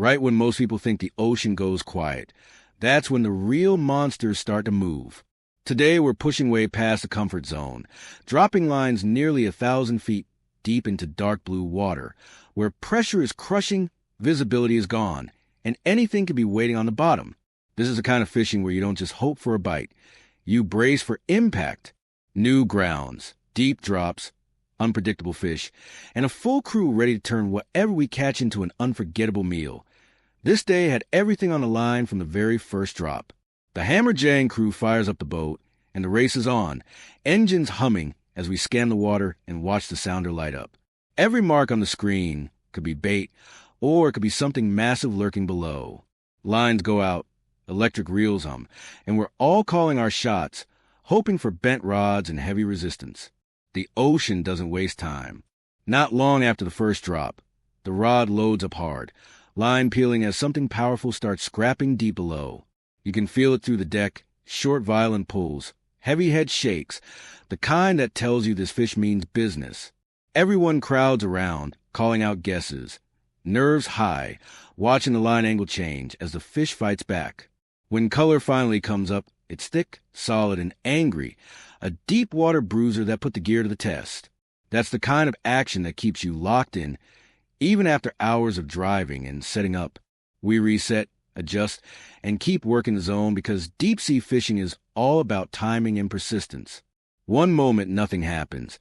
Right when most people think the ocean goes quiet, that's when the real monsters start to move. Today we're pushing way past the comfort zone, dropping lines nearly 1,000 feet deep into dark blue water, where pressure is crushing, visibility is gone, and anything could be waiting on the bottom. This is the kind of fishing where you don't just hope for a bite. You brace for impact. New grounds, deep drops, unpredictable fish, and a full crew ready to turn whatever we catch into an unforgettable meal. This day had everything on the line from the very first drop. The Hammerjang crew fires up the boat, and the race is on, engines humming as we scan the water and watch the sounder light up. Every mark on the screen could be bait, or it could be something massive lurking below. Lines go out, electric reels hum, and we're all calling our shots, hoping for bent rods and heavy resistance. The ocean doesn't waste time. Not long after the first drop, the rod loads up hard, line peeling as something powerful starts scrapping deep below. You can feel it through the deck, short violent pulls, heavy head shakes, the kind that tells you this fish means business. Everyone crowds around, calling out guesses, nerves high, watching the line angle change as the fish fights back. When color finally comes up, it's thick, solid, and angry, a deep water bruiser that put the gear to the test. That's the kind of action that keeps you locked in, even after hours of driving and setting up. We reset, adjust, and keep working the zone because deep-sea fishing is all about timing and persistence. One moment, nothing happens.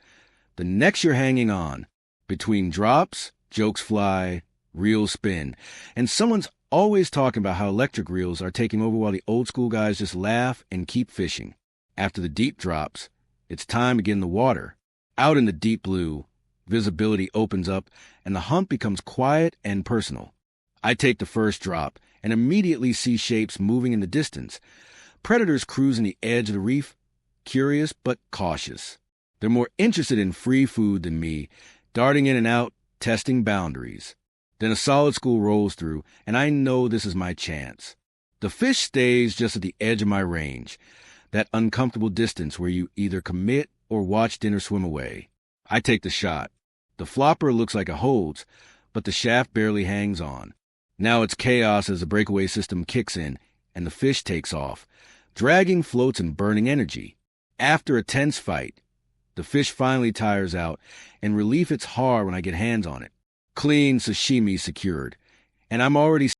The next, you're hanging on. Between drops, jokes fly, reels spin, and someone's always talking about how electric reels are taking over while the old school guys just laugh and keep fishing. After the deep drops, it's time to get in the water. Out in the deep blue, visibility opens up and the hunt becomes quiet and personal. I take the first drop and immediately see shapes moving in the distance. Predators cruising the edge of the reef, curious but cautious. They're more interested in free food than me, darting in and out, testing boundaries. Then a solid school rolls through, and I know this is my chance. The fish stays just at the edge of my range, that uncomfortable distance where you either commit or watch dinner swim away. I take the shot. The flopper looks like it holds, but the shaft barely hangs on. Now it's chaos as the breakaway system kicks in, and the fish takes off, dragging floats and burning energy. After a tense fight, the fish finally tires out, and relief hits hard when I get hands on it. Clean sashimi secured, and I'm already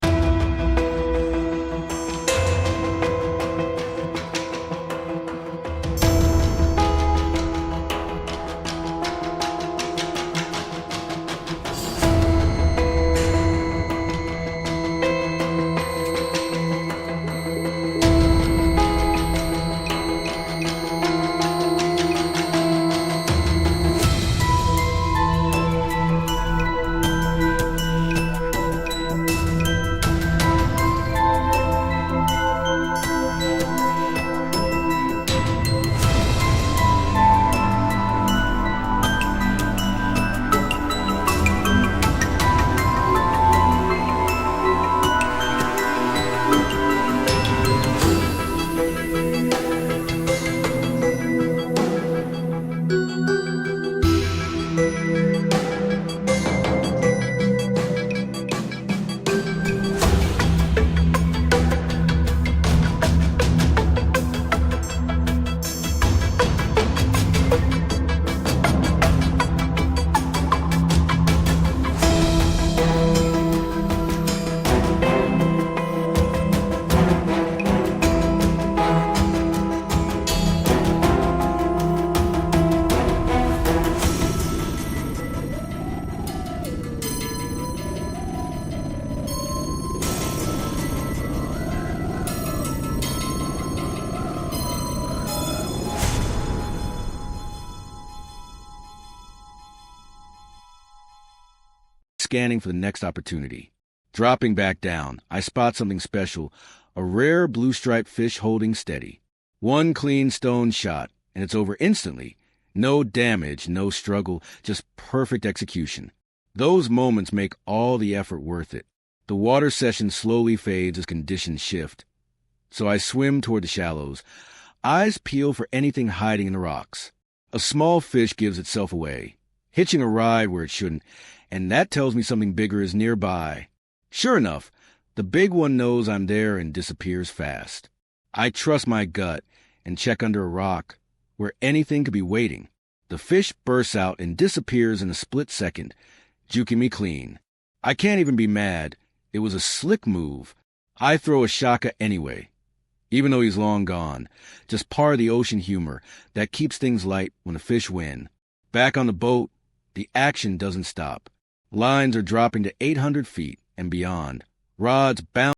scanning for the next opportunity. Dropping back down, I spot something special, a rare blue-striped fish holding steady. One clean stone shot, and it's over instantly. No damage, no struggle, just perfect execution. Those moments make all the effort worth it. The water session slowly fades as conditions shift. So I swim toward the shallows, eyes peel for anything hiding in the rocks. A small fish gives itself away, hitching a ride where it shouldn't, and that tells me something bigger is nearby. Sure enough, The big one knows I'm there and disappears fast. I trust my gut and check under a rock where anything could be waiting. The fish bursts out and disappears in a split second, juking me clean. I can't even be mad. It was a slick move. I throw a shaka anyway, even though he's long gone. Just part of the ocean humor that keeps things light when the fish win. Back on the boat, the action doesn't stop. Lines are dropping to 800 feet and beyond. Rods bound.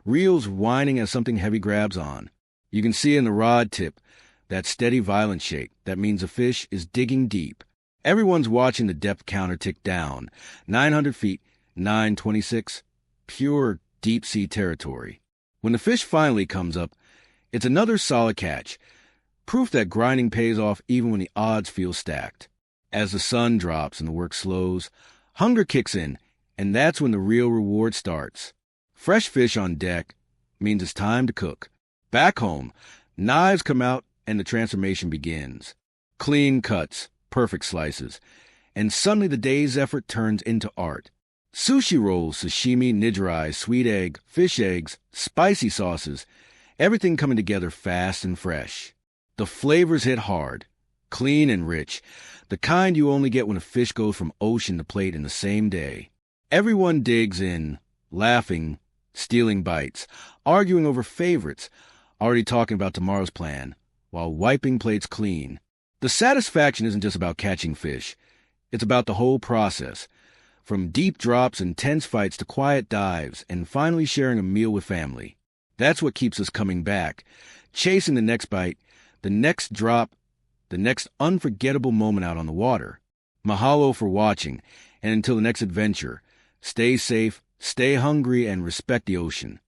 Reels whining as something heavy grabs on. You can see in the rod tip that steady, violent shake. That means the fish is digging deep. Everyone's watching the depth counter tick down. 900 feet, 926, pure deep-sea territory. When the fish finally comes up, it's another solid catch. Proof that grinding pays off even when the odds feel stacked. As the sun drops and the work slows, hunger kicks in, and that's when the real reward starts. Fresh fish on deck means it's time to cook. Back home, knives come out and the transformation begins. Clean cuts, perfect slices, and suddenly the day's effort turns into art. Sushi rolls, sashimi, nigiri, sweet egg, fish eggs, spicy sauces, everything coming together fast and fresh. The flavors hit hard, clean and rich, the kind you only get when a fish goes from ocean to plate in the same day. Everyone digs in, laughing, stealing bites, arguing over favorites, already talking about tomorrow's plan, while wiping plates clean. The satisfaction isn't just about catching fish. It's about the whole process, from deep drops and tense fights to quiet dives and finally sharing a meal with family. That's what keeps us coming back, chasing the next bite, the next drop, the next unforgettable moment out on the water. Mahalo for watching, and until the next adventure, stay safe, stay hungry, and respect the ocean.